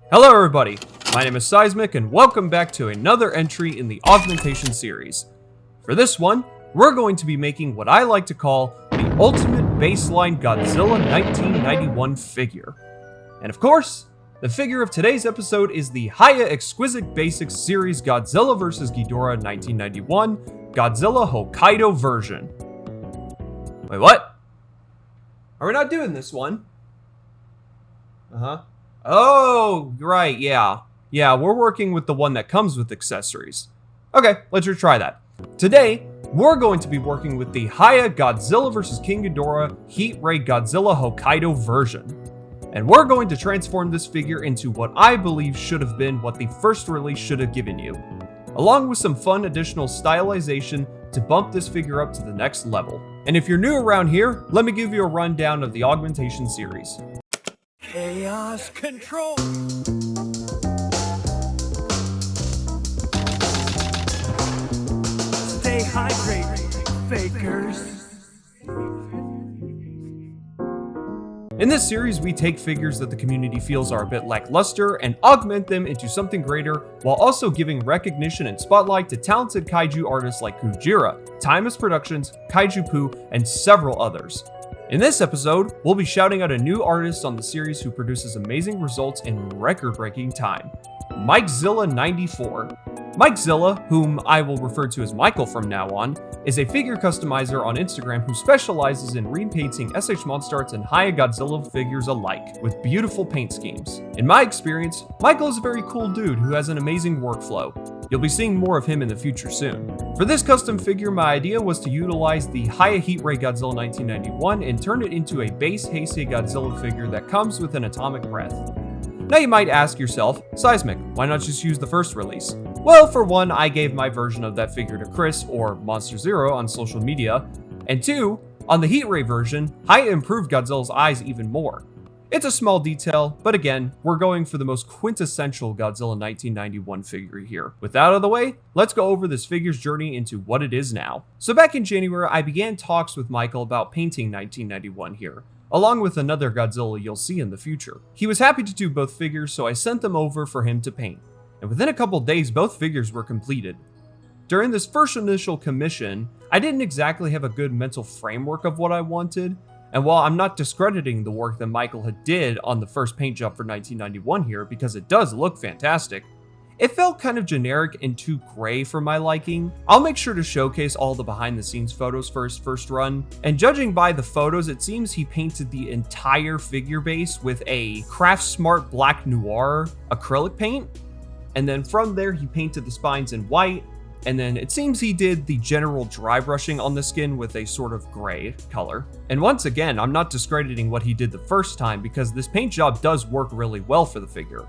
Hello everybody, my name is Seismic and welcome back to another entry in the Augmentation Series. For this one, we're going to be making what I like to call the ultimate baseline Godzilla 1991 figure. And of course, the figure of today's episode is the HIYA Exquisite Basics Series Godzilla vs. Ghidorah 1991 Godzilla Hokkaido version. Wait, what? Are we not doing this one? Oh, right, yeah. Yeah, we're working with the one that comes with accessories. Okay, let's retry that. Today, we're going to be working with the HIYA Godzilla vs. King Ghidorah Heat Ray Godzilla Hokkaido version. And we're going to transform this figure into what I believe should have been what the first release should have given you, along with some fun additional stylization to bump this figure up to the next level. And if you're new around here, let me give you a rundown of the Augmentation Series. Chaos control. Stay hydrated, fakers. In this series, we take figures that the community feels are a bit lackluster and augment them into something greater, while also giving recognition and spotlight to talented kaiju artists like GODZILLA, Timeless Productions, Kaiju Poo, and several others. In this episode, we'll be shouting out a new artist on the series who produces amazing results in record-breaking time, MikeZilla94. MikeZilla, whom I will refer to as Michael from now on, is a figure customizer on Instagram who specializes in repainting SH Monstarts and HIYA Godzilla figures alike, with beautiful paint schemes. In my experience, Michael is a very cool dude who has an amazing workflow. You'll be seeing more of him in the future soon. For this custom figure, my idea was to utilize the HIYA Heat Ray Godzilla 1991 and turn it into a base Heisei Godzilla figure that comes with an atomic breath. Now you might ask yourself, Seismic, why not just use the first release? Well, for one, I gave my version of that figure to Chris, or Monster Zero, on social media, and two, on the Heat Ray version, HIYA improved Godzilla's eyes even more. It's a small detail, but again, we're going for the most quintessential Godzilla 1991 figure here. With that out of the way, let's go over this figure's journey into what it is now. So back in January, I began talks with Michael about painting 1991 here, along with another Godzilla you'll see in the future. He was happy to do both figures, so I sent them over for him to paint. And within a couple days, both figures were completed. During this first initial commission, I didn't exactly have a good mental framework of what I wanted, and while I'm not discrediting the work that Michael had did on the first paint job for 1991 here, because it does look fantastic, it felt kind of generic and too gray for my liking. I'll make sure to showcase all the behind the scenes photos for his first run, and judging by the photos, it seems he painted the entire figure base with a Craft Smart Black Noir acrylic paint, and then from there he painted the spines in white, and then it seems he did the general dry brushing on the skin with a sort of gray color. And once again, I'm not discrediting what he did the first time because this paint job does work really well for the figure.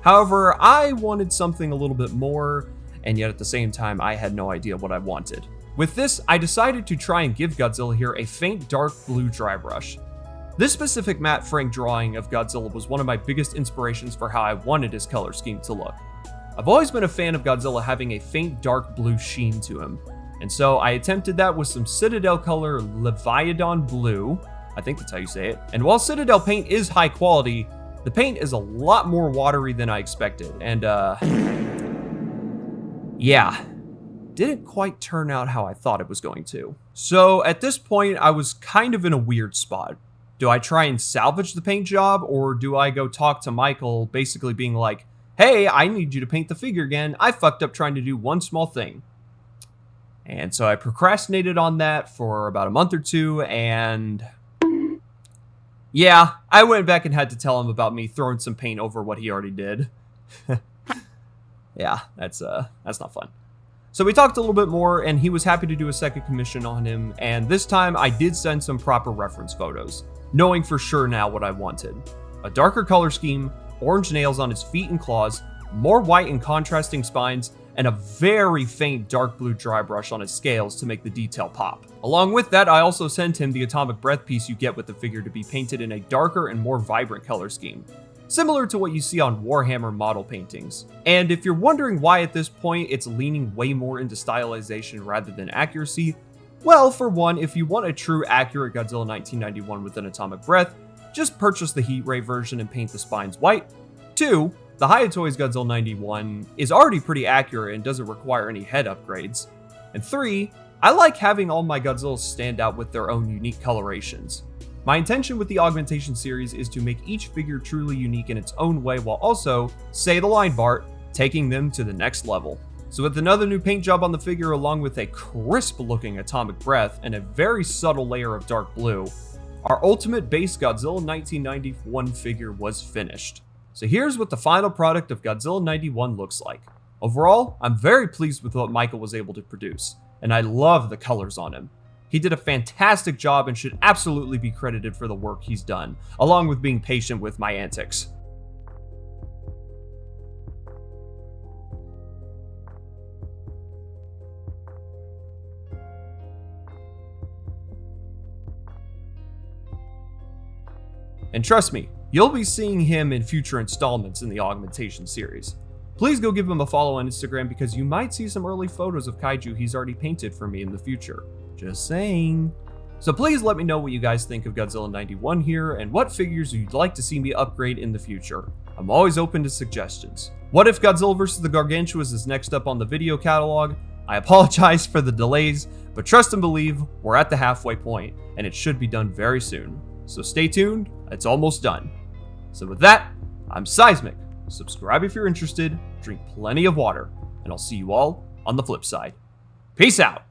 However, I wanted something a little bit more, and yet at the same time, I had no idea what I wanted. With this, I decided to try and give Godzilla here a faint dark blue dry brush. This specific Matte Frank drawing of Godzilla was one of my biggest inspirations for how I wanted his color scheme to look. I've always been a fan of Godzilla having a faint dark blue sheen to him, and so I attempted that with some Citadel color Leviathan blue, I think that's how you say it, and while Citadel paint is high quality, the paint is a lot more watery than I expected, and yeah, didn't quite turn out how I thought it was going to. So at this point, I was kind of in a weird spot. Do I try and salvage the paint job, or do I go talk to Michael, basically being like, hey, I need you to paint the figure again. I fucked up trying to do one small thing. And so I procrastinated on that for about a month or two, and yeah, I went back and had to tell him about me throwing some paint over what he already did. Yeah, that's not fun. So we talked a little bit more, and he was happy to do a second commission on him, and this time I did send some proper reference photos, knowing for sure now what I wanted. A darker color scheme, orange nails on his feet and claws, more white and contrasting spines, and a very faint dark blue dry brush on his scales to make the detail pop. Along with that, I also sent him the atomic breath piece you get with the figure to be painted in a darker and more vibrant color scheme, similar to what you see on Warhammer model paintings. And if you're wondering why at this point it's leaning way more into stylization rather than accuracy, well, for one, if you want a true accurate Godzilla 1991 with an atomic breath, just purchase the Heat Ray version and paint the spines white. 2, the HIYA Toys Godzilla 91 is already pretty accurate and doesn't require any head upgrades. And 3, I like having all my Godzillas stand out with their own unique colorations. My intention with the Augmentation Series is to make each figure truly unique in its own way while also, say the line Bart, taking them to the next level. So with another new paint job on the figure along with a crisp looking atomic breath and a very subtle layer of dark blue, our ultimate base Godzilla 1991 figure was finished. So here's what the final product of Godzilla 91 looks like. Overall, I'm very pleased with what Michael was able to produce, and I love the colors on him. He did a fantastic job and should absolutely be credited for the work he's done, along with being patient with my antics. And trust me, you'll be seeing him in future installments in the Augmentation series. Please go give him a follow on Instagram because you might see some early photos of kaiju he's already painted for me in the future. Just saying. So please let me know what you guys think of Godzilla 91 here and what figures you'd like to see me upgrade in the future. I'm always open to suggestions. What if Godzilla vs. the Gargantuas is next up on the video catalog? I apologize for the delays, but trust and believe we're at the halfway point and it should be done very soon. So stay tuned, it's almost done. So with that, I'm Seismic. Subscribe if you're interested, drink plenty of water, and I'll see you all on the flip side. Peace out!